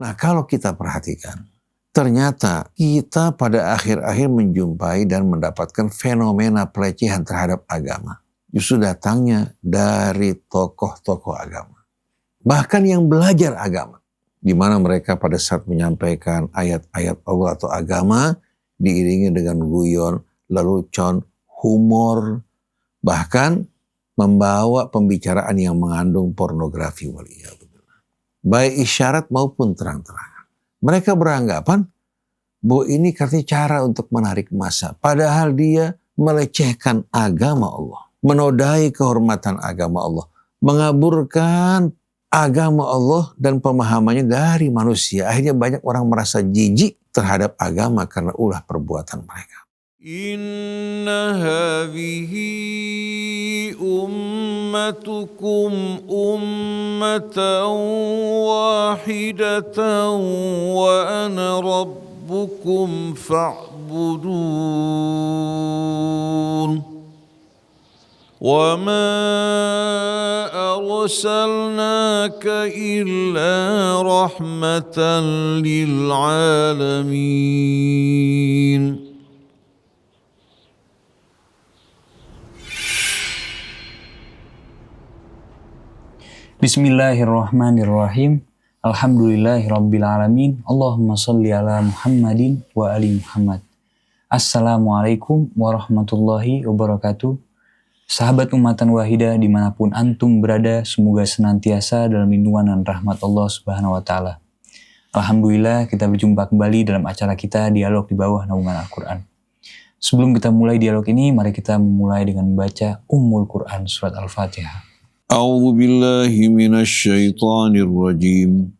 Nah, kalau kita perhatikan, ternyata kita pada akhir-akhir menjumpai dan mendapatkan fenomena pelecehan terhadap agama. Justru datangnya dari tokoh-tokoh agama. Bahkan yang belajar agama. Di mana mereka pada saat menyampaikan ayat-ayat Allah atau agama, diiringi dengan guyon, lelucon, humor, bahkan membawa pembicaraan yang mengandung pornografi. Baik isyarat maupun terang-terangan. Mereka beranggapan bahwa ini katanya cara untuk menarik massa. Padahal dia melecehkan agama Allah. Menodai kehormatan agama Allah. Mengaburkan agama Allah dan pemahamannya dari manusia. Akhirnya banyak orang merasa jijik terhadap agama karena ulah perbuatan mereka. Inna hadhihi ummatukum ummatan wahidatan wa ana rabbukum fa'budun. وَمَا أَرْسَلْنَاكَ إِلَّا رَحْمَةً لِلْعَالَمِينَ. Bismillahirrahmanirrahim. Alhamdulillahirrabbilalamin. Allahumma salli ala Muhammadin wa ali Muhammad. Assalamualaikum warahmatullahi wabarakatuh. Sahabat Ummatan Wahidah dimanapun antum berada, semoga senantiasa dalam lindungan dan rahmat Allah Subhanahu wa Ta'ala. Alhamdulillah, kita berjumpa kembali dalam acara kita Dialog di Bawah Naungan Al-Quran. Sebelum kita mulai dialog ini, mari kita memulai dengan membaca Ummul Quran Surat Al-Fatihah. A'udzu billahi minasy syaithanir rajim.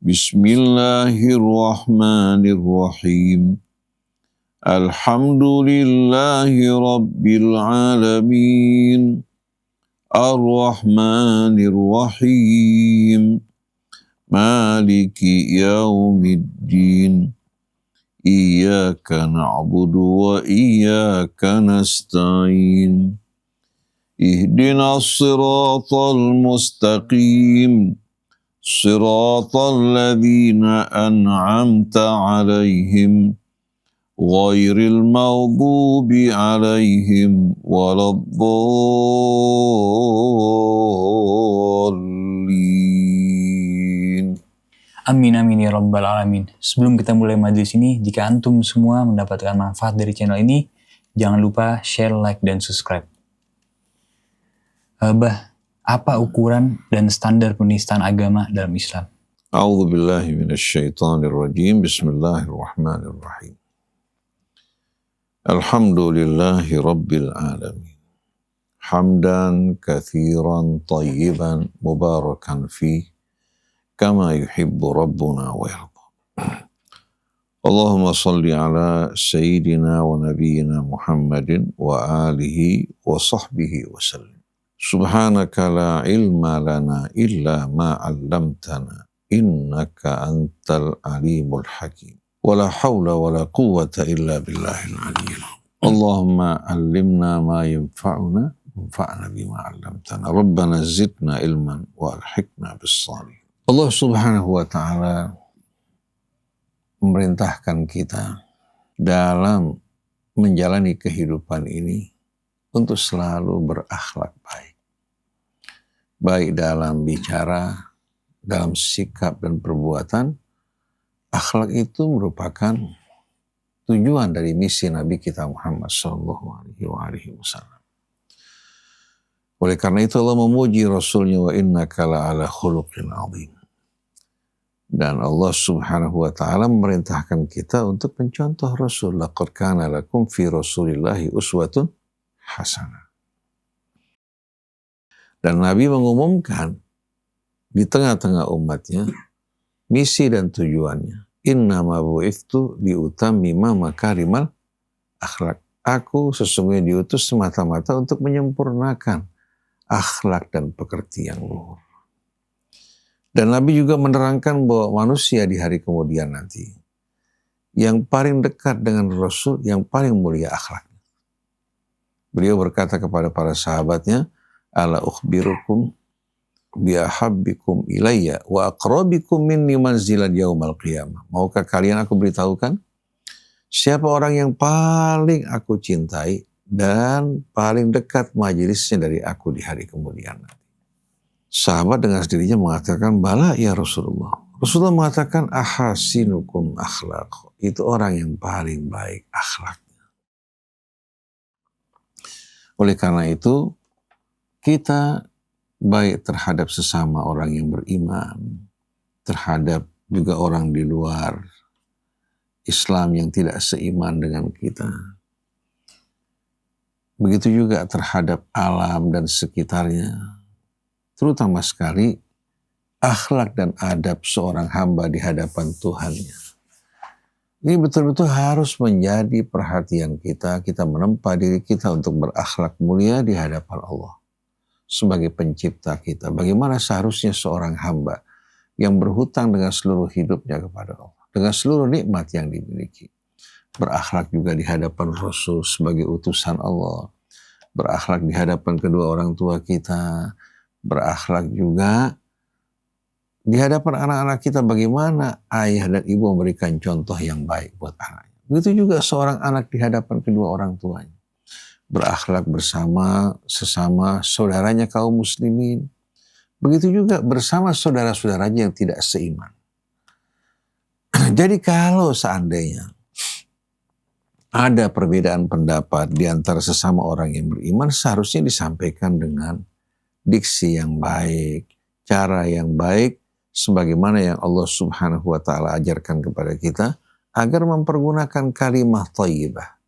Bismillahirrahmanirrahim. Alhamdulillahi rabbil alamin. Ar-Rahmanir Rahim. Maliki yaumiddin. Iyyaka na'budu wa iyyaka nasta'in. Ihdinas siratal mustaqim. Siratal ladzina an'amta 'alaihim. Ghairil maghdubi 'alaihim waladdallin. Amin amin ya rabbal alamin. Sebelum kita mulai majelis ini, jika antum semua mendapatkan manfaat dari channel ini, jangan lupa share, like, dan subscribe. Apa ukuran dan standar penistaan agama dalam Islam? A'udzu billahi minasy syaithanir rajim. Bismillahirrahmanirrahim. Alhamdulillahi rabbil alamin. Hamdan katsiran tayyiban mubarakan fi kama yuhibbu rabbuna wa yarda. Allahumma salli ala sayyidina wa nabiyyina Muhammadin wa alihi wa sahbihi wa sallim. Subhanaka la ilma lana illa ma 'allamtana innaka antal alimul hakim. Wala hawla wala quwwata illa billahil aliyyil azim. Allahumma 'allimna ma yanfa'una wanfa'na bima 'allamtana. Rabbana zidna ilman wa alhiqna bis shalihin. Allah Subhanahu wa ta'ala memerintahkan kita dalam menjalani kehidupan ini untuk selalu berakhlak baik. Baik dalam bicara, dalam sikap dan perbuatan. Akhlak itu merupakan tujuan dari misi Nabi kita Muhammad SAW. Oleh karena itu Allah memuji Rasulnya, wa innaka la'ala khuluqin azim. Dan Allah Subhanahu wa ta'ala memerintahkan kita untuk mencontoh Rasul. Laqad kana lakum fi Rasulillahi uswatun hasanah. Dan Nabi mengumumkan di tengah-tengah umatnya misi dan tujuannya. Innama bu'ithtu liutammima makarimal akhlak. Aku sesungguhnya diutus semata-mata untuk menyempurnakan akhlak dan pekerti yang luhur. Dan Nabi juga menerangkan bahwa manusia di hari kemudian nanti yang paling dekat dengan Rasul, yang paling mulia akhlaknya. Beliau berkata kepada para sahabatnya, ala ukhbirukum biahabbikum ilayya wa aqrabikum minni manzilan yaumal qiyamah. Maukah kalian aku beritahukan siapa orang yang paling aku cintai dan paling dekat majelisnya dari aku di hari kemudian nanti. Sahabat dengan sendirinya mengatakan, bala ya Rasulullah. Rasulullah mengatakan, ahasinukum akhlaq. Itu orang yang paling baik akhlaknya. Oleh karena itu, kita baik terhadap sesama orang yang beriman, terhadap juga orang di luar Islam yang tidak seiman dengan kita. Begitu juga terhadap alam dan sekitarnya. Terutama sekali akhlak dan adab seorang hamba di hadapan Tuhannya. Ini betul-betul harus menjadi perhatian kita. Kita menempa diri kita untuk berakhlak mulia di hadapan Allah. Sebagai pencipta kita. Bagaimana seharusnya seorang hamba yang berhutang dengan seluruh hidupnya kepada Allah. Dengan seluruh nikmat yang dimiliki. Berakhlak juga di hadapan Rasul sebagai utusan Allah. Berakhlak di hadapan kedua orang tua kita. Berakhlak juga di hadapan anak-anak kita, bagaimana ayah dan ibu memberikan contoh yang baik buat anaknya. Begitu juga seorang anak di hadapan kedua orang tuanya. Berakhlak bersama sesama saudaranya kaum muslimin. Begitu juga bersama saudara-saudaranya yang tidak seiman. Jadi kalau seandainya ada perbedaan pendapat di antara sesama orang yang beriman, seharusnya disampaikan dengan diksi yang baik, cara yang baik, sebagaimana yang Allah Subhanahu wa Ta'ala ajarkan kepada kita, agar mempergunakan kalimah thayyibah.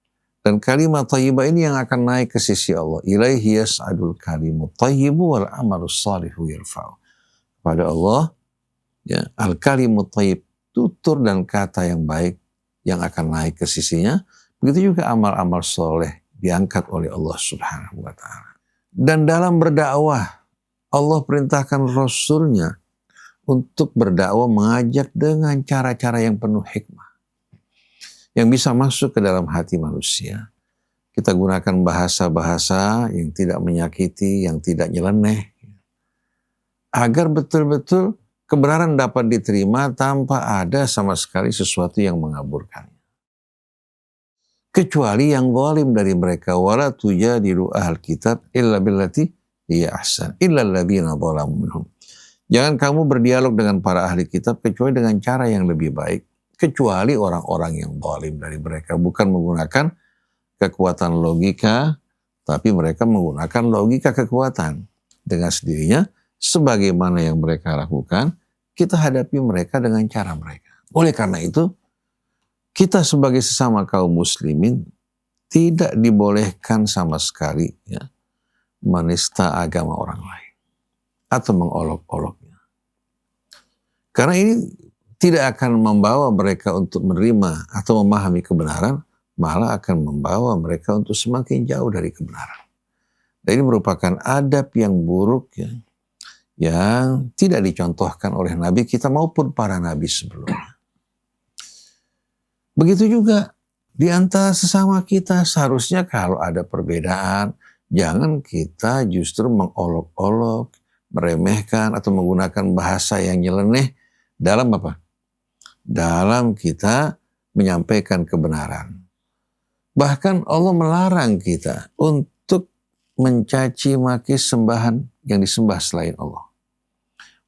Dan kalimah thayyibah ini yang akan naik ke sisi Allah. Ilaihi yas'adul kalimut thayyibu wal amalus salihu yarfa'u. Pada Allah, ya, al-kalimut thayyib, tutur dan kata yang baik yang akan naik ke sisinya. Begitu juga amal-amal soleh diangkat oleh Allah Subhanahu wa Ta'ala. Dan dalam berdakwah, Allah perintahkan Rasulnya untuk berdakwah, mengajak dengan cara-cara yang penuh hikmah. Yang bisa masuk ke dalam hati manusia. Kita gunakan bahasa-bahasa yang tidak menyakiti, yang tidak nyeleneh. Agar betul-betul kebenaran dapat diterima tanpa ada sama sekali sesuatu yang mengaburkannya. Kecuali yang zalim dari mereka, wala tujadilu ahlal kitab illa billati hiya ahsan illa alladziina zalamu minhum. Jangan kamu berdialog dengan para ahli kitab kecuali dengan cara yang lebih baik, kecuali orang-orang yang zalim dari mereka, bukan menggunakan kekuatan logika, tapi mereka menggunakan logika kekuatan. Dengan sendirinya, sebagaimana yang mereka lakukan, kita hadapi mereka dengan cara mereka. Oleh karena itu, kita sebagai sesama kaum muslimin tidak dibolehkan sama sekali ya, menista agama orang lain atau mengolok-oloknya. Karena ini tidak akan membawa mereka untuk menerima atau memahami kebenaran, malah akan membawa mereka untuk semakin jauh dari kebenaran. Dan ini merupakan adab yang buruk ya, yang tidak dicontohkan oleh Nabi kita maupun para Nabi sebelumnya. Begitu juga di antara sesama kita, seharusnya kalau ada perbedaan, jangan kita justru mengolok-olok, meremehkan atau menggunakan bahasa yang nyeleneh dalam apa? Dalam kita menyampaikan kebenaran. Bahkan Allah melarang kita untuk mencaci maki sembahan yang disembah selain Allah.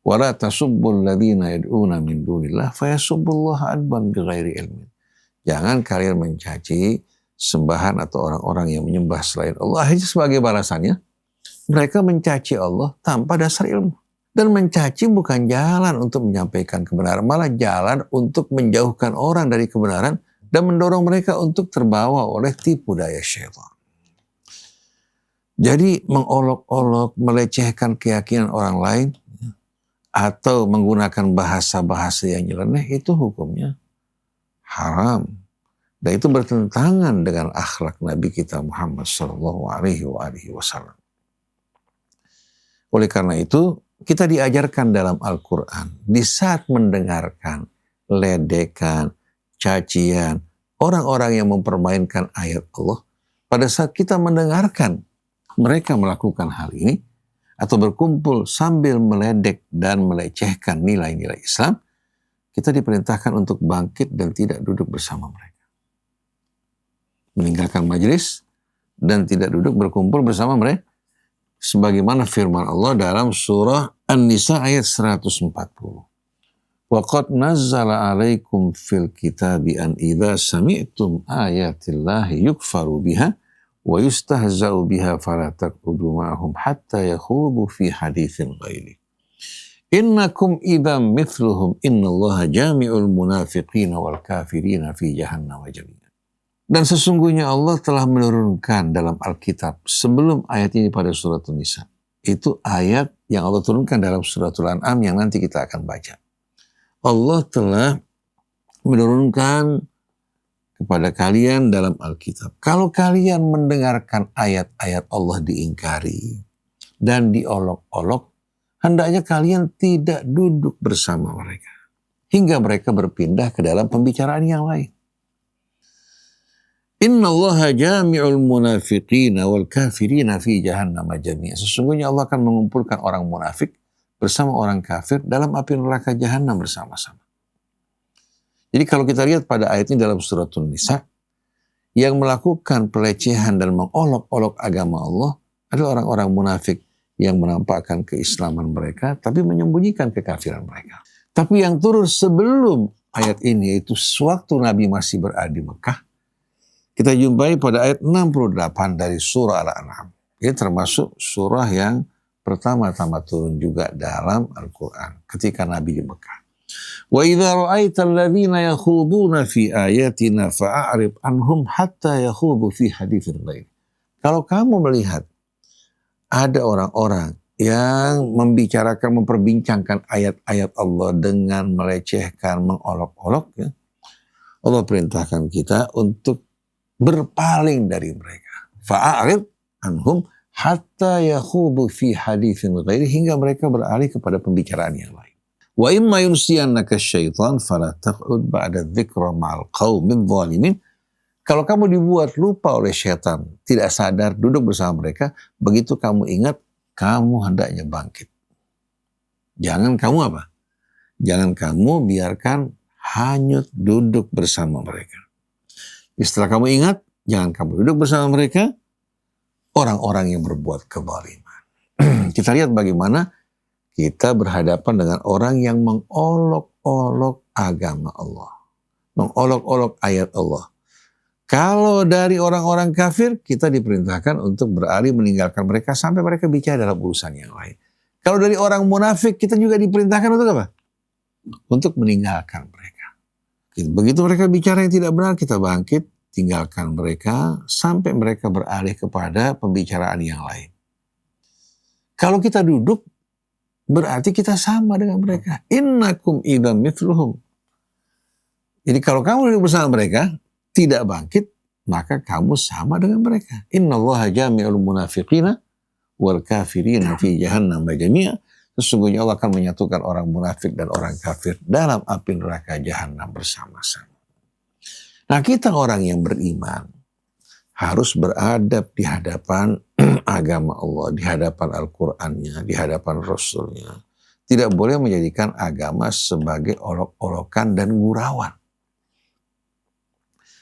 Wala tasubbul ladzina yad'una min dunillah fayasubbullaha adban bighairi ilmin. Jangan kalian mencaci sembahan atau orang-orang yang menyembah selain Allah. Akhirnya sebagai balasannya, mereka mencaci Allah tanpa dasar ilmu. Dan mencaci bukan jalan untuk menyampaikan kebenaran, malah jalan untuk menjauhkan orang dari kebenaran dan mendorong mereka untuk terbawa oleh tipu daya syaitan. Jadi mengolok-olok, melecehkan keyakinan orang lain, atau menggunakan bahasa-bahasa yang nyeleneh, itu hukumnya haram. Dan itu bertentangan dengan akhlak Nabi kita Muhammad SAW. Oleh karena itu, kita diajarkan dalam Al-Quran, di saat mendengarkan, ledekan, cacian, orang-orang yang mempermainkan ayat Allah, pada saat kita mendengarkan mereka melakukan hal ini, atau berkumpul sambil meledek dan melecehkan nilai-nilai Islam, kita diperintahkan untuk bangkit dan tidak duduk bersama mereka. Meninggalkan majelis dan tidak duduk berkumpul bersama mereka. Sebagaimana firman Allah dalam surah An-Nisa ayat 140. وَقَدْ نَزَّلَ عَلَيْكُمْ فِي الْكِتَابِ أَنْ إِذَا سَمِعْتُمْ آيَاتِ اللَّهِ يُكْفَرُ بِهَا وَيُسْتَهْزَأُ بِهَا فَلَا تَقْعُدُوا مَعَهُمْ حَتَّى يَخُوضُوا فِي حَدِيثٍ غَيْرِهِ إِنَّكُمْ إِذًا مِثْلُهُمْ إِنَّ اللَّهَ جَامِعُ الْمُنَافِقِينَ وَالْكَافِرِينَ فِي جَهَنَّمَ جَمِيعًا. Dan sesungguhnya Allah telah menurunkan dalam Alkitab sebelum ayat ini pada surat An-Nisa. Itu ayat yang Allah turunkan dalam suratul An'am yang nanti kita akan baca. Allah telah menurunkan kepada kalian dalam Alkitab. Kalau kalian mendengarkan ayat-ayat Allah diingkari dan diolok-olok, hendaknya kalian tidak duduk bersama mereka hingga mereka berpindah ke dalam pembicaraan yang lain. Inna Allaha jami'ul munafiqina wal kafirina fi jahannam jami'a. Sesungguhnya Allah akan mengumpulkan orang munafik bersama orang kafir dalam api neraka jahanam bersama-sama. Jadi kalau kita lihat pada ayat ini dalam surat An-Nisa, yang melakukan pelecehan dan mengolok-olok agama Allah adalah orang-orang munafik yang menampakkan keislaman mereka tapi menyembunyikan kekafiran mereka. Tapi yang turun sebelum ayat ini, yaitu sewaktu Nabi masih berada di Mekah, kita jumpai pada ayat 68 dari surah Al-An'am. Ini termasuk surah yang pertama-tama turun juga dalam Al-Quran ketika Nabi di Mekah. Wa idza ra'aita alladziina yakhuduna fi ayatina fa'arid anhum hatta yakhudu fi haditsin ghairi. Kalau kamu melihat ada orang-orang yang membicarakan, memperbincangkan ayat-ayat Allah dengan melecehkan, mengolok-olok, ya, Allah perintahkan kita untuk berpaling dari mereka. Fa'arid anhum hatta yakhudu fi haditsin ghairi, hingga mereka beralih kepada pembicaraan yang lain. Wa imma yunsiyannaka syaitan fala taq'ud ba'da dzikra ma'al qaumidz zalimin. Kalau kamu dibuat lupa oleh syaitan, tidak sadar duduk bersama mereka, begitu kamu ingat, kamu hendaknya bangkit. Jangan kamu apa? Jangan kamu biarkan hanyut duduk bersama mereka. Setelah kamu ingat, jangan kamu duduk bersama mereka, orang-orang yang berbuat kezaliman. Kita lihat bagaimana kita berhadapan dengan orang yang mengolok-olok agama Allah, mengolok-olok ayat Allah. Kalau dari orang-orang kafir, kita diperintahkan untuk beralih meninggalkan mereka sampai mereka bicara dalam urusan yang lain. Kalau dari orang munafik, kita juga diperintahkan untuk apa? Untuk meninggalkan mereka. Begitu mereka bicara yang tidak benar, kita bangkit, tinggalkan mereka sampai mereka beralih kepada pembicaraan yang lain. Kalau kita duduk, berarti kita sama dengan mereka. Innakum idzam mithluhum. Jadi kalau kamu duduk bersama mereka, tidak bangkit, maka kamu sama dengan mereka. Innallaha jami'ul munafiqina wal kafirina fi jahannam jami'a. Sesungguhnya Allah akan menyatukan orang munafik dan orang kafir dalam api neraka jahanam bersama-sama. Nah, kita orang yang beriman harus beradab di hadapan agama Allah, di hadapan Al-Qur'annya, di hadapan Rasulnya. Tidak boleh menjadikan agama sebagai olok-olokan dan gurauan.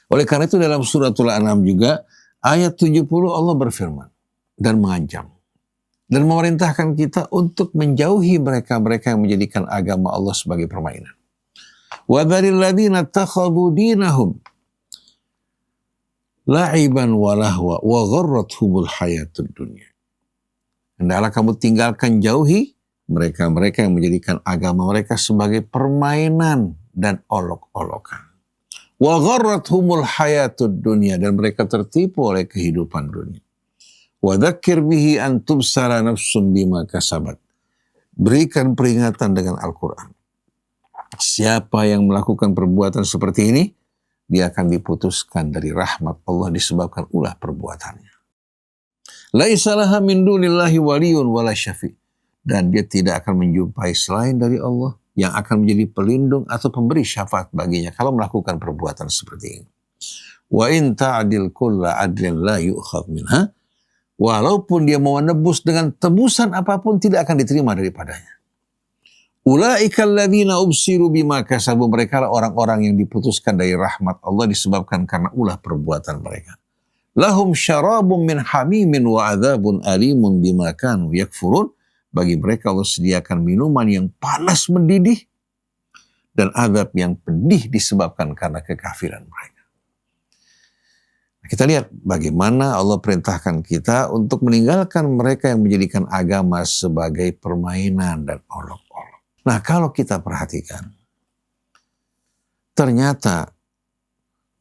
Oleh karena itu dalam suratul An'am juga ayat 70 Allah berfirman dan mengancam dan memerintahkan kita untuk menjauhi mereka-mereka yang menjadikan agama Allah sebagai permainan. Wa dzaril ladzina takhadhu dinahum la'iban wa lahwa wa gharrathumul hayatud dunya. Hendaklah kamu tinggalkan, jauhi mereka-mereka yang menjadikan agama mereka sebagai permainan dan olok-olokan. Wa gharrathumul hayatud dunya, dan mereka tertipu oleh kehidupan dunia. Wa dzakir bihi an tubsara nafsum bima kasabat. Berikan peringatan dengan Al-Qur'an. Siapa yang melakukan perbuatan seperti ini, dia akan diputuskan dari rahmat Allah disebabkan ulah perbuatannya. Laisa laha min dunillahi waliyun wala syafi'. Dan dia tidak akan menjumpai selain dari Allah yang akan menjadi pelindung atau pemberi syafaat baginya kalau melakukan perbuatan seperti ini. Wa in ta'dil kulla adlin la yu'khadh minha Walaupun dia mau menebus dengan tebusan apapun, tidak akan diterima daripadanya. Ulaika alladzina ubsiru bima kasabu, mereka lah orang-orang yang diputuskan dari rahmat Allah disebabkan karena ulah perbuatan mereka. Lahum syarabun min hamimin wa adzabun alimun bima kanu yakfurun. Bagi mereka Allah sediakan minuman yang panas mendidih dan azab yang pedih disebabkan karena kekafiran mereka. Kita lihat bagaimana Allah perintahkan kita untuk meninggalkan mereka yang menjadikan agama sebagai permainan dan olok-olok. Nah, kalau kita perhatikan, ternyata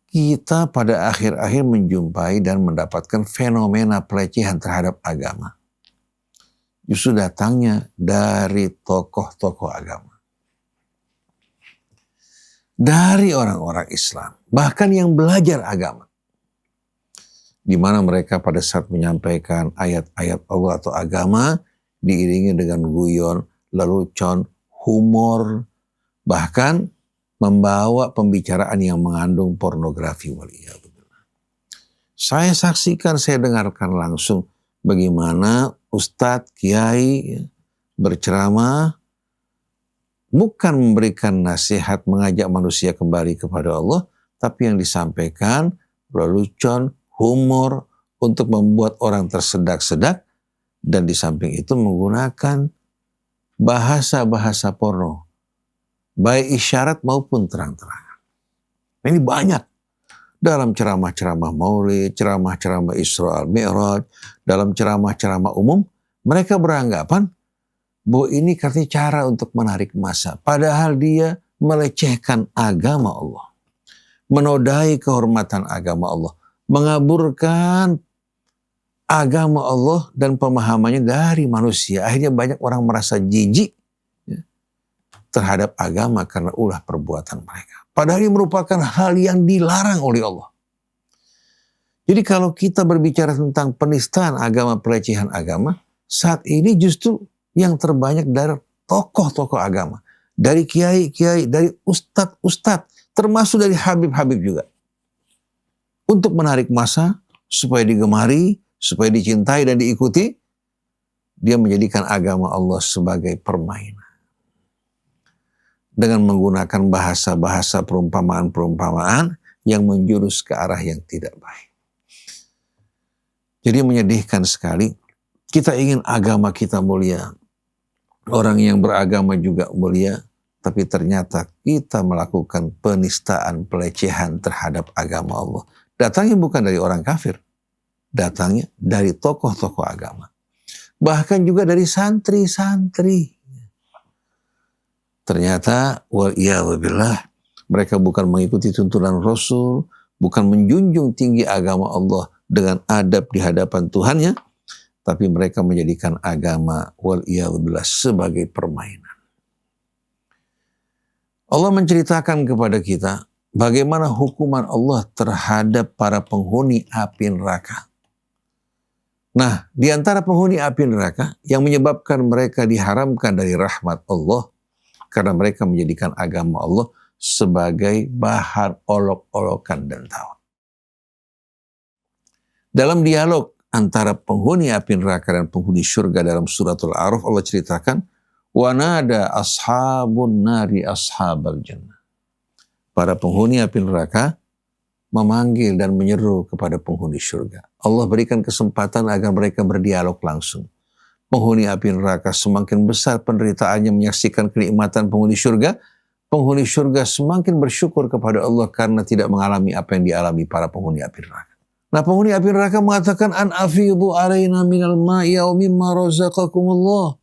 kita pada akhir-akhir menjumpai dan mendapatkan fenomena pelecehan terhadap agama. Justru datangnya dari tokoh-tokoh agama. Dari orang-orang Islam, bahkan yang belajar agama. Di mana mereka pada saat menyampaikan ayat-ayat Allah atau agama diiringi dengan guyon, lelucon, humor, bahkan membawa pembicaraan yang mengandung pornografi. Saya saksikan, saya dengarkan langsung bagaimana ustadz, kiai berceramah, bukan memberikan nasihat mengajak manusia kembali kepada Allah, tapi yang disampaikan lelucon, humor untuk membuat orang tersedak-sedak, dan di samping itu menggunakan bahasa-bahasa porno, baik isyarat maupun terang-terangan. Ini banyak dalam ceramah-ceramah maulid, ceramah-ceramah Isra al-Mi'raj, dalam ceramah-ceramah umum, mereka beranggapan bahwa ini katanya cara untuk menarik massa, padahal dia melecehkan agama Allah, menodai kehormatan agama Allah, mengaburkan agama Allah dan pemahamannya dari manusia. Akhirnya banyak orang merasa jijik terhadap agama karena ulah perbuatan mereka. Padahal ini merupakan hal yang dilarang oleh Allah. Jadi kalau kita berbicara tentang penistaan agama, pelecehan agama, saat ini justru yang terbanyak dari tokoh-tokoh agama. Dari kiai-kiai, dari ustadz-ustadz, termasuk dari habib-habib juga. Untuk menarik massa, supaya digemari, supaya dicintai dan diikuti, dia menjadikan agama Allah sebagai permainan. Dengan menggunakan bahasa-bahasa perumpamaan-perumpamaan yang menjurus ke arah yang tidak baik. Jadi menyedihkan sekali, kita ingin agama kita mulia, orang yang beragama juga mulia, tapi ternyata kita melakukan penistaan, pelecehan terhadap agama Allah. Datangnya bukan dari orang kafir, datangnya dari tokoh-tokoh agama. Bahkan juga dari santri-santri. Ternyata, waliyahzubillah, mereka bukan mengikuti tuntunan Rasul, bukan menjunjung tinggi agama Allah dengan adab di hadapan Tuhannya, tapi mereka menjadikan agama waliyahzubillah sebagai permainan. Allah menceritakan kepada kita bagaimana hukuman Allah terhadap para penghuni api neraka. Nah, di antara penghuni api neraka yang menyebabkan mereka diharamkan dari rahmat Allah karena mereka menjadikan agama Allah sebagai bahan olok-olokan dan tawa. Dalam dialog antara penghuni api neraka dan penghuni surga dalam suratul A'raf, Allah ceritakan, wa nada ashabun nari ashabal jannah. Para penghuni api neraka memanggil dan menyeru kepada penghuni surga. Allah berikan kesempatan agar mereka berdialog langsung. Penghuni api neraka semakin besar penderitaannya menyaksikan kenikmatan penghuni surga. Penghuni surga semakin bersyukur kepada Allah karena tidak mengalami apa yang dialami para penghuni api neraka. Nah, penghuni api neraka mengatakan, an afidhu alaina minal ma'i aw mimma razaqakumullah.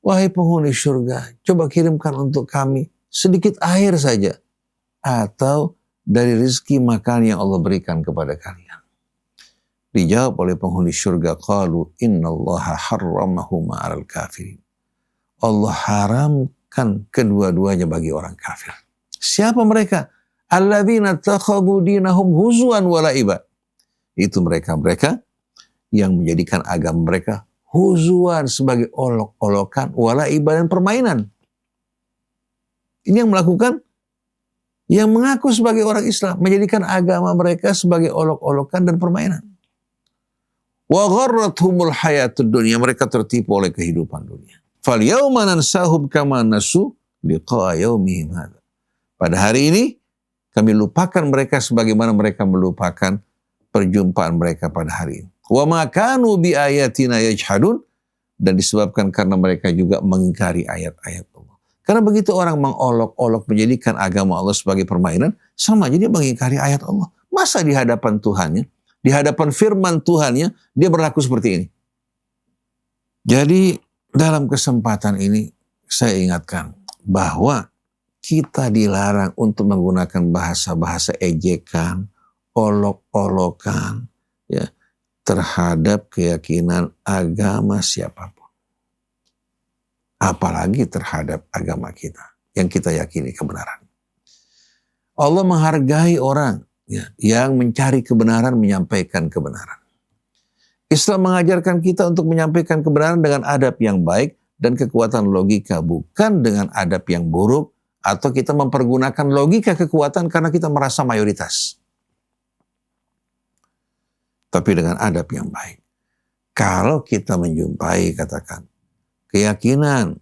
Wahai penghuni surga, coba kirimkan untuk kami sedikit air saja, atau dari rezeki makan yang Allah berikan kepada kalian. Dijawab oleh penghuni surga, qalu innallaha harramahuma 'alal kafirin. Allah haramkan kedua-duanya bagi orang kafir. Siapa mereka? Alladzina takhadhu dinahum huzuan wa la'iba. Itu mereka-mereka yang menjadikan agama mereka huzuan sebagai olok-olokan, wa la'iba dan permainan. Ini yang melakukan, yang mengaku sebagai orang Islam, menjadikan agama mereka sebagai olok-olokan dan permainan. Wa gharrathumul hayatud dunya, mereka tertipu oleh kehidupan dunia. Fal yauma nansahum kama nasu liqa'a yaumihim hadza. Pada hari ini kami lupakan mereka sebagaimana mereka melupakan perjumpaan mereka pada hari ini. Wa ma kanu bi ayatina yajhadun, dan disebabkan karena mereka juga mengingkari ayat-ayat Allah. Karena begitu orang mengolok-olok menjadikan agama Allah sebagai permainan, sama aja dia mengingkari ayat Allah. Masa di hadapan Tuhannya, di hadapan firman Tuhannya, dia berlaku seperti ini? Jadi dalam kesempatan ini saya ingatkan bahwa kita dilarang untuk menggunakan bahasa-bahasa ejekan, olok-olokan, ya, terhadap keyakinan agama siapapun. Apalagi terhadap agama kita, yang kita yakini kebenaran. Allah menghargai orang, ya, yang mencari kebenaran, menyampaikan kebenaran. Islam mengajarkan kita untuk menyampaikan kebenaran dengan adab yang baik dan kekuatan logika, bukan dengan adab yang buruk atau kita mempergunakan logika kekuatan karena kita merasa mayoritas. Tapi dengan adab yang baik. Kalau kita menjumpai, katakan, keyakinan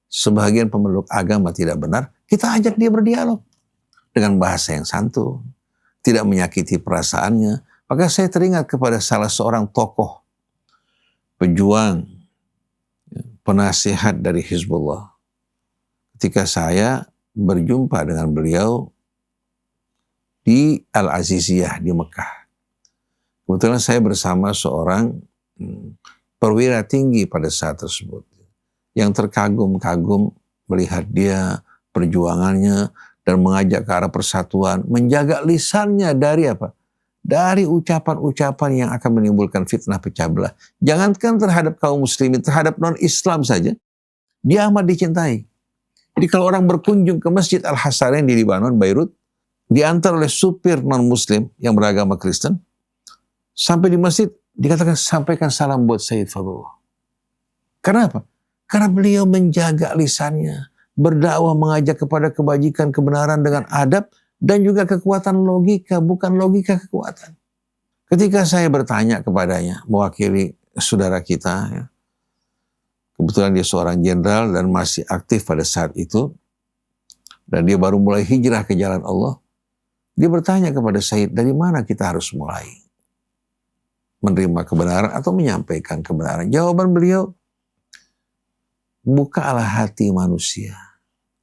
sebagian pemeluk agama tidak benar, kita ajak dia berdialog dengan bahasa yang santun, tidak menyakiti perasaannya. Maka saya teringat kepada salah seorang tokoh pejuang, penasihat dari Hizbullah. Ketika saya berjumpa dengan beliau di Al-Aziziyah di Mekah. Kebetulan saya bersama seorang perwira tinggi pada saat tersebut, yang terkagum-kagum melihat dia, perjuangannya, dan mengajak ke arah persatuan, menjaga lisannya dari apa? Dari ucapan-ucapan yang akan menimbulkan fitnah pecah belah. Jangankan terhadap kaum muslimin, terhadap non-Islam saja, dia amat dicintai. Jadi kalau orang berkunjung ke Masjid Al-Hasanain di Libanon, Beirut, diantar oleh supir non-Muslim yang beragama Kristen, sampai di masjid, dikatakan sampaikan salam buat Sayyid Fadlullah. Kenapa? Karena beliau menjaga lisannya, berdakwah, mengajak kepada kebajikan, kebenaran dengan adab, dan juga kekuatan logika, bukan logika kekuatan. Ketika saya bertanya kepadanya, mewakili saudara kita, ya, kebetulan dia seorang jenderal dan masih aktif pada saat itu, dan dia baru mulai hijrah ke jalan Allah, dia bertanya kepada Sayyid, dari mana kita harus mulai menerima kebenaran atau menyampaikan kebenaran? Jawaban beliau, bukalah hati manusia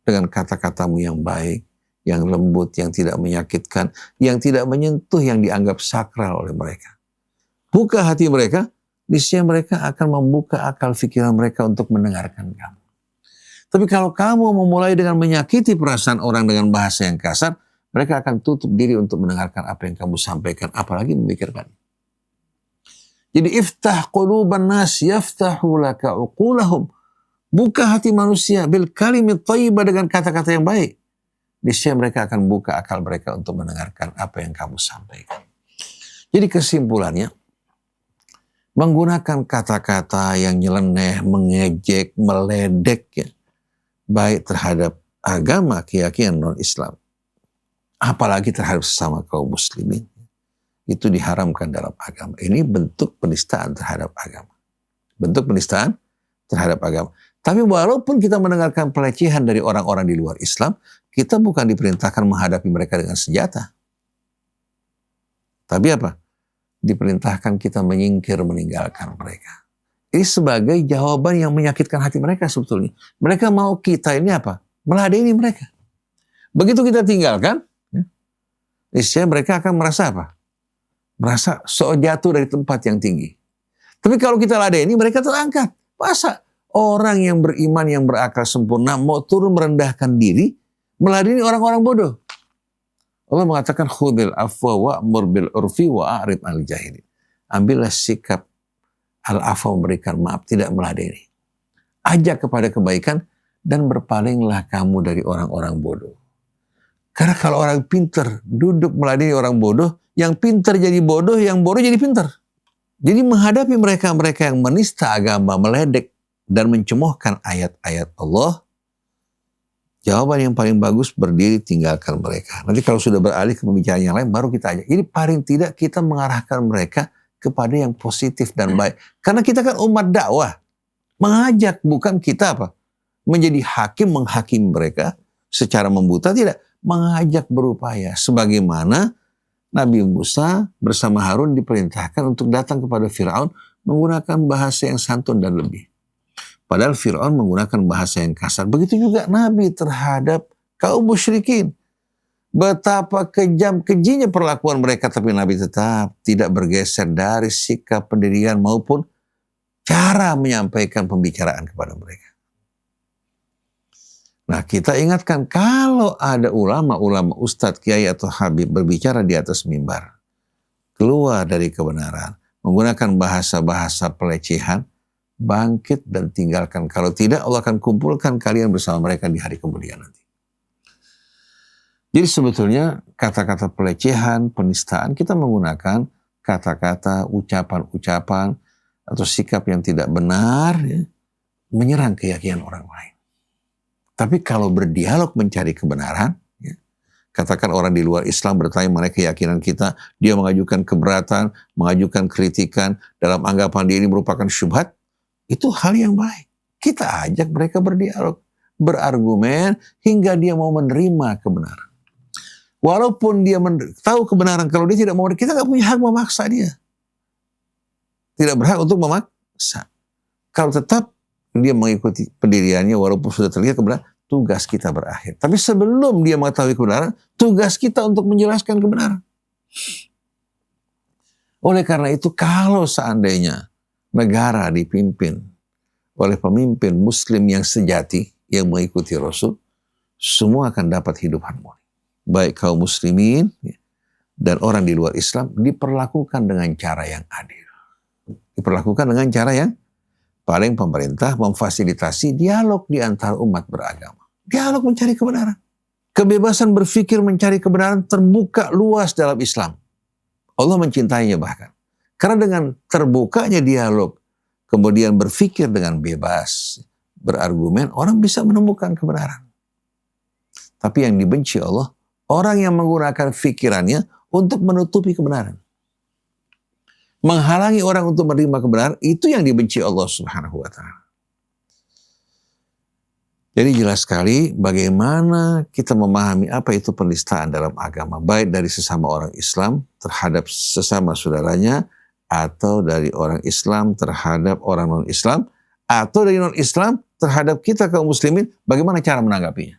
dengan kata-katamu yang baik, yang lembut, yang tidak menyakitkan, yang tidak menyentuh yang dianggap sakral oleh mereka. Buka hati mereka, niscaya mereka akan membuka akal pikiran mereka untuk mendengarkan kamu. Tapi kalau kamu memulai dengan menyakiti perasaan orang dengan bahasa yang kasar, mereka akan tutup diri untuk mendengarkan apa yang kamu sampaikan, apalagi memikirkan. Jadi iftah quluban nas yaftahu laka uqulahum. Buka hati manusia bil kalimit thayyibah, dengan kata-kata yang baik. Niscaya mereka akan buka akal mereka untuk mendengarkan apa yang kamu sampaikan. Jadi kesimpulannya, menggunakan kata-kata yang nyeleneh, mengejek, meledek, ya, baik terhadap agama, keyakinan non-Islam, apalagi terhadap sesama kaum muslimin, itu diharamkan dalam agama. Ini bentuk penistaan terhadap agama. Bentuk penistaan terhadap agama. Tapi walaupun kita mendengarkan pelecehan dari orang-orang di luar Islam, kita bukan diperintahkan menghadapi mereka dengan senjata. Tapi apa? Diperintahkan kita menyingkir, meninggalkan mereka. Ini sebagai jawaban yang menyakitkan hati mereka sebetulnya. Mereka mau kita ini apa? Meladeni mereka. Begitu kita tinggalkan, niscaya mereka akan merasa apa? Merasa jatuh dari tempat yang tinggi. Tapi kalau kita ladeni, mereka terangkat. Masa orang yang beriman, yang berakal sempurna, mau turun merendahkan diri, meladeni orang-orang bodoh? Allah mengatakan, khudil afwa wa'mur bil urfi wa'arid al jahilin. Ambillah sikap al-afwa, memberikan maaf, tidak meladeni. Ajak kepada kebaikan dan berpalinglah kamu dari orang-orang bodoh. Karena kalau orang pintar duduk meladeni orang bodoh, yang pintar jadi bodoh, yang bodoh jadi pintar. Jadi menghadapi mereka-mereka yang menista agama, meledek dan mencemohkan ayat-ayat Allah, jawaban yang paling bagus berdiri, tinggalkan mereka. Nanti kalau sudah beralih ke pembicaraan yang lain, baru kita ajak. Jadi paling tidak kita mengarahkan mereka kepada yang positif dan baik. Karena kita kan umat dakwah. Mengajak, bukan kita menjadi hakim, menghakimi mereka secara membuta, tidak. Mengajak berupaya. Sebagaimana Nabi Musa bersama Harun diperintahkan untuk datang kepada Fir'aun menggunakan bahasa yang santun dan lebih. Padahal Fir'aun menggunakan bahasa yang kasar. Begitu juga Nabi terhadap kaum musyrikin. Betapa kejam, kejinya perlakuan mereka, tapi Nabi tetap tidak bergeser dari sikap pendirian maupun cara menyampaikan pembicaraan kepada mereka. Nah, kita ingatkan kalau ada ulama-ulama, ustadz, kiai atau habib berbicara di atas mimbar, keluar dari kebenaran, menggunakan bahasa-bahasa pelecehan, bangkit dan tinggalkan. Kalau tidak, Allah akan kumpulkan kalian bersama mereka di hari kemudian nanti. Jadi sebetulnya kata-kata pelecehan, penistaan, kita menggunakan kata-kata, ucapan-ucapan, atau sikap yang tidak benar, ya, menyerang keyakinan orang lain. Tapi kalau berdialog mencari kebenaran, ya, katakan orang di luar Islam bertanya mengenai keyakinan kita, dia mengajukan keberatan, mengajukan kritikan, dalam anggapan dia ini merupakan syubhat, itu hal yang baik. Kita ajak mereka berdialog, berargumen, hingga dia mau menerima kebenaran. Walaupun dia tahu kebenaran, kalau dia tidak mau, kita nggak punya hak memaksa dia. Tidak berhak untuk memaksa. Kalau tetap dia mengikuti pendiriannya, walaupun sudah terlihat kebenaran, tugas kita berakhir. Tapi sebelum dia mengetahui kebenaran, tugas kita untuk menjelaskan kebenaran. Oleh karena itu, kalau seandainya negara dipimpin oleh pemimpin muslim yang sejati, yang mengikuti Rasul, semua akan dapat hidup harmoni. Baik kaum muslimin dan orang di luar Islam diperlakukan dengan cara yang adil. Diperlakukan dengan cara yang paling pemerintah memfasilitasi dialog di antara umat beragama. Dialog mencari kebenaran. Kebebasan berpikir mencari kebenaran terbuka luas dalam Islam. Allah mencintainya bahkan. Karena dengan terbukanya dialog, kemudian berpikir dengan bebas, berargumen, orang bisa menemukan kebenaran. Tapi yang dibenci Allah, orang yang menggunakan pikirannya untuk menutupi kebenaran. Menghalangi orang untuk menerima kebenaran, itu yang dibenci Allah Subhanahu wa ta'ala. Jadi jelas sekali bagaimana kita memahami apa itu penistaan dalam agama, baik dari sesama orang Islam terhadap sesama saudaranya, atau dari orang Islam terhadap orang non-Islam, atau dari non-Islam terhadap kita kaum muslimin, bagaimana cara menanggapinya.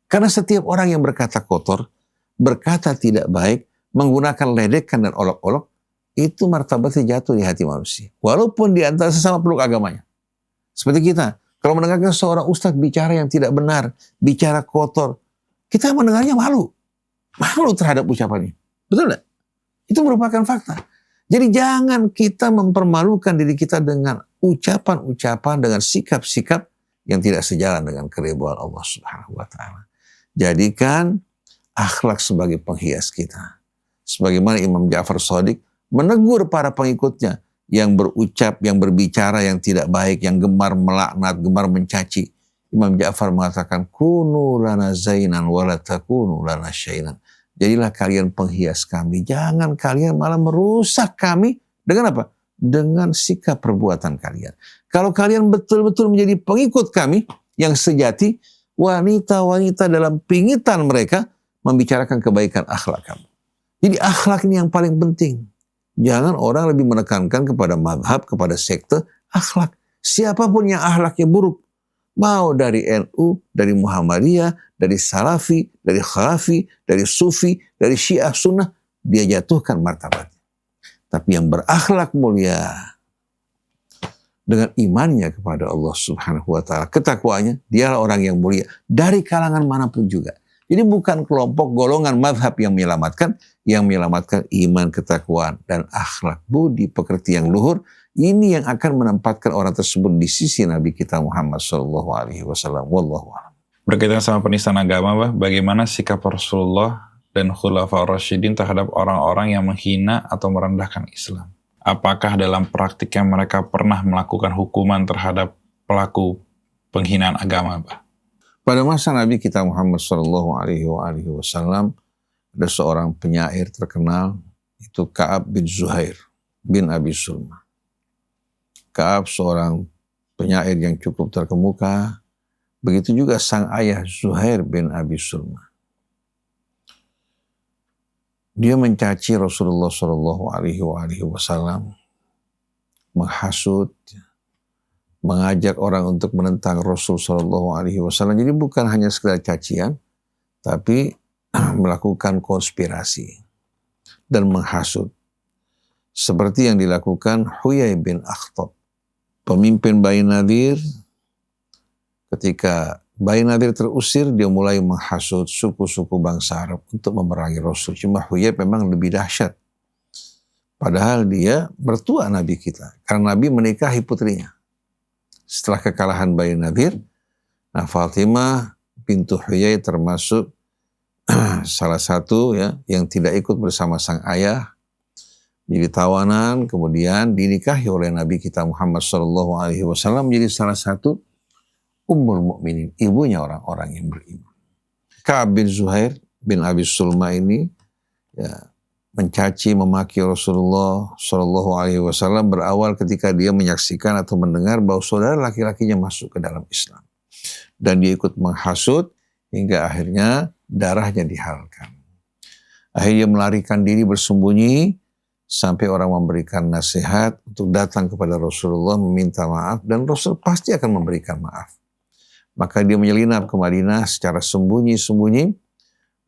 Karena setiap orang yang berkata kotor, berkata tidak baik, menggunakan ledekan dan olok-olok, itu martabatnya jatuh di hati manusia. Walaupun di antara sesama peluk agamanya. Seperti kita, kalau mendengarkan seorang ustadz bicara yang tidak benar, bicara kotor, kita mendengarnya malu. Malu terhadap ucapannya. Betul tidak? Itu merupakan fakta. Jadi jangan kita mempermalukan diri kita dengan ucapan-ucapan, dengan sikap-sikap yang tidak sejalan dengan keridhaan Allah Subhanahu wa ta'ala. Jadikan akhlak sebagai penghias kita. Sebagaimana Imam Ja'far Shadiq menegur para pengikutnya yang berucap, yang berbicara yang tidak baik, yang gemar melaknat, gemar mencaci. Imam Ja'far mengatakan, kunu lana zainan wala takunu lana syainan. Jadilah kalian penghias kami. Jangan kalian malah merusak kami. Dengan apa? Dengan sikap perbuatan kalian. Kalau kalian betul-betul menjadi pengikut kami yang sejati, wanita-wanita dalam pingitan mereka membicarakan kebaikan akhlak kamu. Jadi akhlak ini yang paling penting. Jangan orang lebih menekankan kepada mazhab, kepada sekte, akhlak. Siapapun yang akhlaknya buruk, mau dari NU, dari Muhammadiyah, dari Salafi, dari Khalafi, dari Sufi, dari Syiah Sunnah, dia jatuhkan martabatnya. Tapi yang berakhlak mulia, dengan imannya kepada Allah Subhanahu wa ta'ala, ketakwaannya, dialah orang yang mulia dari kalangan manapun juga. Jadi bukan kelompok golongan mazhab yang menyelamatkan iman, ketakwaan, dan akhlak budi pekerti yang luhur. Ini yang akan menempatkan orang tersebut di sisi Nabi kita Muhammad SAW. Wallahu a'lam. Berkaitan sama penistaan agama, bah, bagaimana sikap Rasulullah dan Khulafaur Rasyidin terhadap orang-orang yang menghina atau merendahkan Islam? Apakah dalam praktiknya mereka pernah melakukan hukuman terhadap pelaku penghinaan agama, bah? Pada masa Nabi kita Muhammad SAW, ada seorang penyair terkenal, itu Ka'ab bin Zuhair. bin Abi Sulma. Ka'ab seorang penyair yang cukup terkemuka. Begitu juga sang ayah Zuhair bin Abi Sulma. Dia mencaci Rasulullah Shallallahu Alaihi Wasallam, menghasut, mengajak orang untuk menentang Rasul Shallallahu Alaihi Wasallam. Jadi bukan hanya sekedar cacian, tapi melakukan konspirasi dan menghasut. Seperti yang dilakukan Huyai bin Akhtab, pemimpin Bani Nadir. Ketika Bani Nadir terusir, dia mulai menghasut suku-suku bangsa Arab untuk memerangi Rasul. Cuma Huyai memang lebih dahsyat. Padahal dia mertua Nabi kita, karena Nabi menikahi putrinya. Setelah kekalahan Bani Nadir, nah Fatimah bintu Huyai termasuk salah satu ya yang tidak ikut bersama sang ayah, jadi tawanan, kemudian dinikahi oleh Nabi kita Muhammad SAW, menjadi salah satu Ummul Mukminin, ibunya orang-orang yang beriman. Ka'ab bin Zuhair bin Abi Sulma ini ya, mencaci, memaki Rasulullah SAW berawal ketika dia menyaksikan atau mendengar bahwa saudara laki-lakinya masuk ke dalam Islam. Dan dia ikut menghasut hingga akhirnya darahnya dihalalkan. Akhirnya melarikan diri bersembunyi sampai orang memberikan nasihat untuk datang kepada Rasulullah meminta maaf, dan Rasul pasti akan memberikan maaf. Maka dia menyelinap ke Madinah secara sembunyi-sembunyi,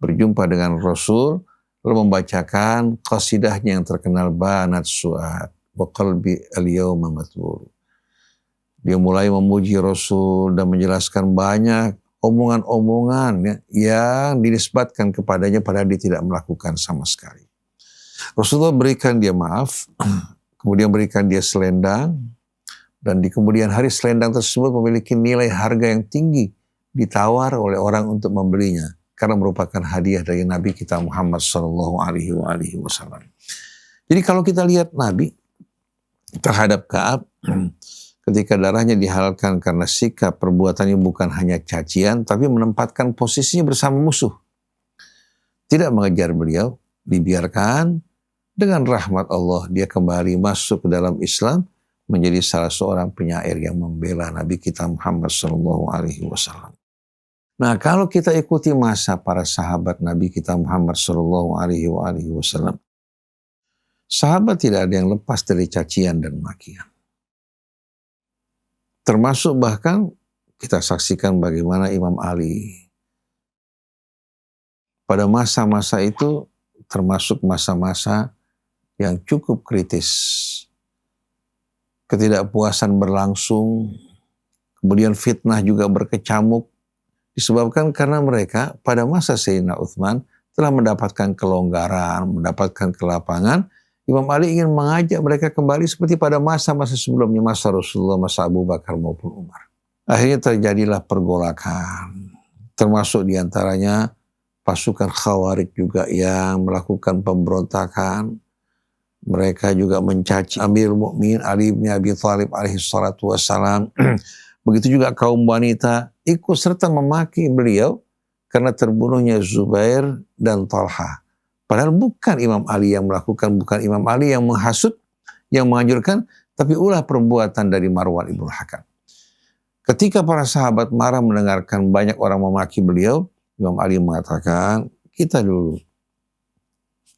berjumpa dengan Rasul, lalu membacakan qasidahnya yang terkenal, Banat Su'ad wa qalbi al-yawma matbur. Dia mulai memuji Rasul dan menjelaskan banyak omongan-omongan ya, yang dinisbatkan kepadanya padahal dia tidak melakukan sama sekali. Rasulullah berikan dia maaf, kemudian berikan dia selendang, dan di kemudian hari selendang tersebut memiliki nilai harga yang tinggi, ditawar oleh orang untuk membelinya karena merupakan hadiah dari Nabi kita Muhammad Sallallahu Alaihi Wasallam. Jadi kalau kita lihat Nabi terhadap Ka'ab, ketika darahnya dihalalkan karena sikap perbuatannya bukan hanya cacian, tapi menempatkan posisinya bersama musuh. Tidak mengejar beliau, dibiarkan, dengan rahmat Allah dia kembali masuk ke dalam Islam, menjadi salah seorang penyair yang membela Nabi kita Muhammad Sallallahu Alaihi Wasallam. Nah, kalau kita ikuti masa para sahabat Nabi kita Muhammad Sallallahu Alaihi Wasallam, sahabat tidak ada yang lepas dari cacian dan makian. Termasuk bahkan kita saksikan bagaimana Imam Ali pada masa-masa itu termasuk masa-masa yang cukup kritis. Ketidakpuasan berlangsung, kemudian fitnah juga berkecamuk, disebabkan karena mereka pada masa Sayyidina Utsman telah mendapatkan kelonggaran, mendapatkan kelapangan. Imam Ali ingin mengajak mereka kembali seperti pada masa-masa sebelumnya, masa Rasulullah, masa Abu Bakar maupun Umar. Akhirnya terjadilah pergolakan, termasuk diantaranya pasukan Khawarij juga yang melakukan pemberontakan. Mereka juga mencaci Amirul Mukminin Ali bin Abi Thalib alaihi salatu wassalam. Begitu juga kaum wanita ikut serta memaki beliau karena terbunuhnya Zubair dan Talha. Padahal bukan Imam Ali yang melakukan, bukan Imam Ali yang menghasut, yang menganjurkan, tapi ulah perbuatan dari Marwan ibn Hakam. Ketika para sahabat marah mendengarkan banyak orang memaki beliau, Imam Ali mengatakan, kita dulu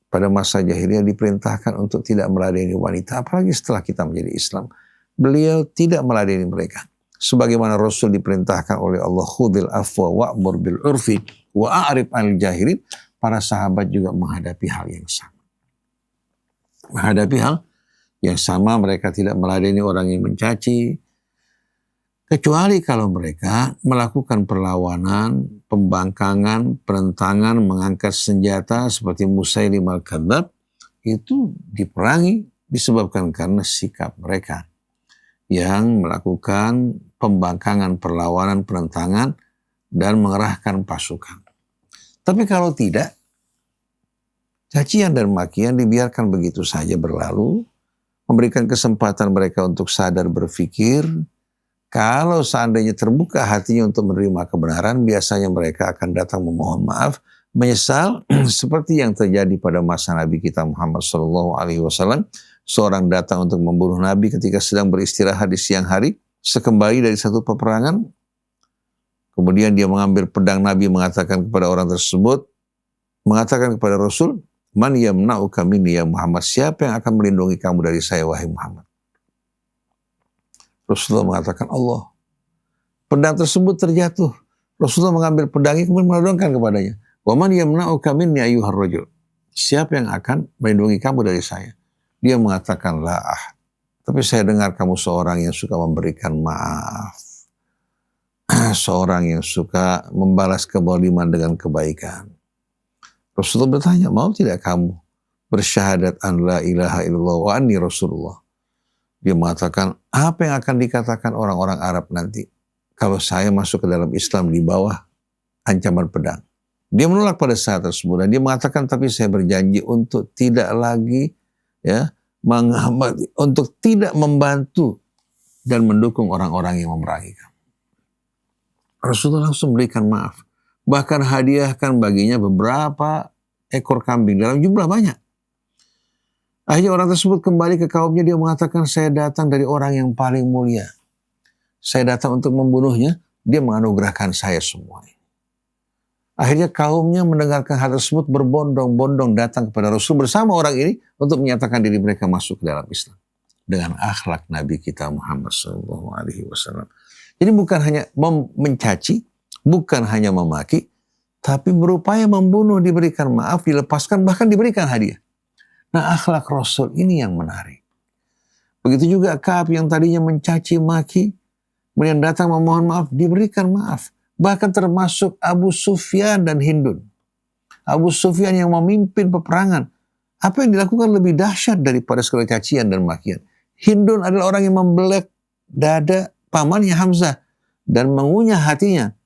pada masa jahiliyah diperintahkan untuk tidak meladeni wanita, apalagi setelah kita menjadi Islam. Beliau tidak meladeni mereka. Sebagaimana Rasul diperintahkan oleh Allah, khudil afwa wa'mur bil urfi wa a'rib anil jahilin, para sahabat juga menghadapi hal yang sama. Menghadapi hal yang sama, mereka tidak meladeni orang yang mencaci, kecuali kalau mereka melakukan perlawanan, pembangkangan, penentangan, mengangkat senjata seperti Musailim al-Kadzab, itu diperangi disebabkan karena sikap mereka yang melakukan pembangkangan, perlawanan, penentangan, dan mengerahkan pasukan. Tapi kalau tidak, cacian dan makian dibiarkan begitu saja berlalu, memberikan kesempatan mereka untuk sadar berpikir. Kalau seandainya terbuka hatinya untuk menerima kebenaran, biasanya mereka akan datang memohon maaf, menyesal, seperti yang terjadi pada masa Nabi kita Muhammad SAW, seorang datang untuk membunuh Nabi ketika sedang beristirahat di siang hari, sekembali dari satu peperangan. Kemudian dia mengambil pedang Nabi, mengatakan kepada orang tersebut, mengatakan kepada Rasul, "Man yamna'uka minni ya Muhammad?" Siapa yang akan melindungi kamu dari saya, wahai Muhammad? Rasulullah mengatakan, Allah. Pedang tersebut terjatuh. Rasulullah mengambil pedangnya kemudian menodongkan kepadanya. Wa man yamna'uka minni ayyuhar rajul? Siapa yang akan melindungi kamu dari saya? Dia mengatakan, la ahad. Tapi saya dengar kamu seorang yang suka memberikan maaf. Seorang yang suka membalas kezaliman dengan kebaikan. Rasulullah bertanya, mau tidak kamu bersyahadat an la ilaha illallah wa anni Rasulullah? Dia mengatakan, apa yang akan dikatakan orang-orang Arab nanti kalau saya masuk ke dalam Islam di bawah ancaman pedang? Dia menolak pada saat tersebut dan dia mengatakan, tapi saya berjanji untuk tidak lagi untuk tidak membantu dan mendukung orang-orang yang memerangi kamu. Rasulullah langsung berikan maaf. Bahkan hadiahkan baginya beberapa ekor kambing dalam jumlah banyak. Akhirnya orang tersebut kembali ke kaumnya, dia mengatakan, saya datang dari orang yang paling mulia. Saya datang untuk membunuhnya, dia menganugerahkan saya semua ini. Akhirnya kaumnya mendengarkan hal tersebut berbondong-bondong datang kepada Rasul bersama orang ini untuk menyatakan diri mereka masuk ke dalam Islam. Dengan akhlak Nabi kita Muhammad SAW. Jadi bukan hanya mencaci, bukan hanya memaki, tapi berupaya membunuh, diberikan maaf, dilepaskan, bahkan diberikan hadiah. Nah, akhlak Rasul ini yang menarik. Begitu juga Ka'ab yang tadinya mencaci maki, kemudian datang memohon maaf, diberikan maaf. Bahkan termasuk Abu Sufyan dan Hindun. Abu Sufyan yang memimpin peperangan. Apa yang dilakukan lebih dahsyat daripada segala cacian dan makian. Hindun adalah orang yang membelek dada pamannya Hamzah dan mengunyah hatinya.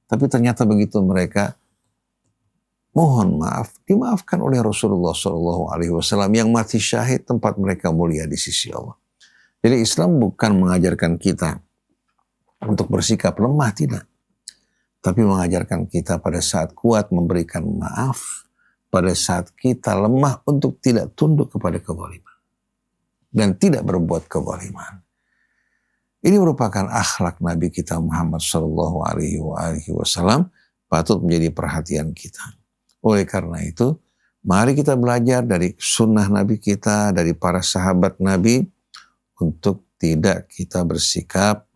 Tapi ternyata begitu mereka mohon maaf, dimaafkan oleh Rasulullah SAW yang mati syahid, tempat mereka mulia di sisi Allah. Jadi Islam bukan mengajarkan kita untuk bersikap lemah, tidak. Tapi mengajarkan kita pada saat kuat memberikan maaf, pada saat kita lemah untuk tidak tunduk kepada kezaliman dan tidak berbuat kezaliman. Ini merupakan akhlak Nabi kita Muhammad SAW, patut menjadi perhatian kita. Oleh karena itu, mari kita belajar dari sunnah Nabi kita, dari para sahabat Nabi, untuk tidak kita bersikap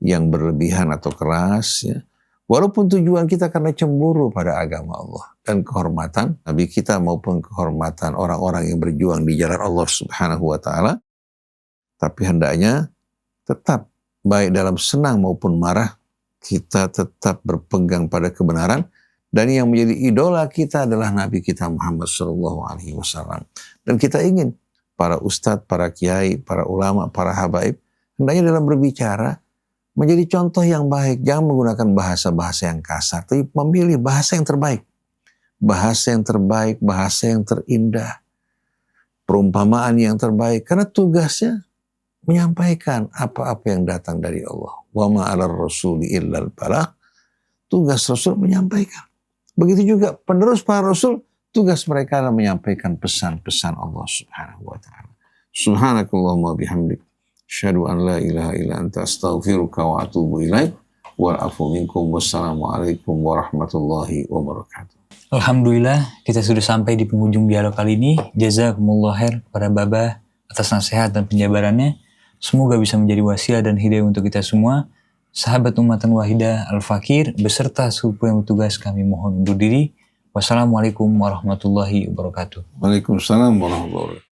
yang berlebihan atau keras, ya. Walaupun tujuan kita karena cemburu pada agama Allah dan kehormatan Nabi kita maupun kehormatan orang-orang yang berjuang di jalan Allah Subhanahu wa Ta'ala, tapi hendaknya tetap baik dalam senang maupun marah kita tetap berpegang pada kebenaran, dan yang menjadi idola kita adalah Nabi kita Muhammad SAW. Dan kita ingin para ustadz, para kiai, para ulama, para habaib hendaknya dalam berbicara menjadi contoh yang baik. Jangan menggunakan bahasa-bahasa yang kasar, tapi memilih bahasa yang terbaik. Bahasa yang terbaik, bahasa yang terindah. Perumpamaan yang terbaik. Karena tugasnya menyampaikan apa-apa yang datang dari Allah. Wa ma 'alar rasuli illal balagh. Tugas Rasul menyampaikan. Begitu juga penerus para Rasul, tugas mereka adalah menyampaikan pesan-pesan Allah Subhanahu wa Ta'ala. Subhanakallahumma bihamdik. Asyhadu an la ilaha illa anta astaghfiruka wa atubu ilaik. Wa'afu minkum. Wassalamualaikum warahmatullahi wabarakatuh. Alhamdulillah, kita sudah sampai di penghujung dialog kali ini. Jazakumullah khair kepada Babah atas nasihat dan penjabarannya. Semoga bisa menjadi wasilah dan hidayah untuk kita semua. Sahabat Ummatan Wahidah Al-Fakir beserta suku yang bertugas, kami mohon undur diri. Wassalamualaikum warahmatullahi wabarakatuh. Waalaikumsalam warahmatullahi wabarakatuh.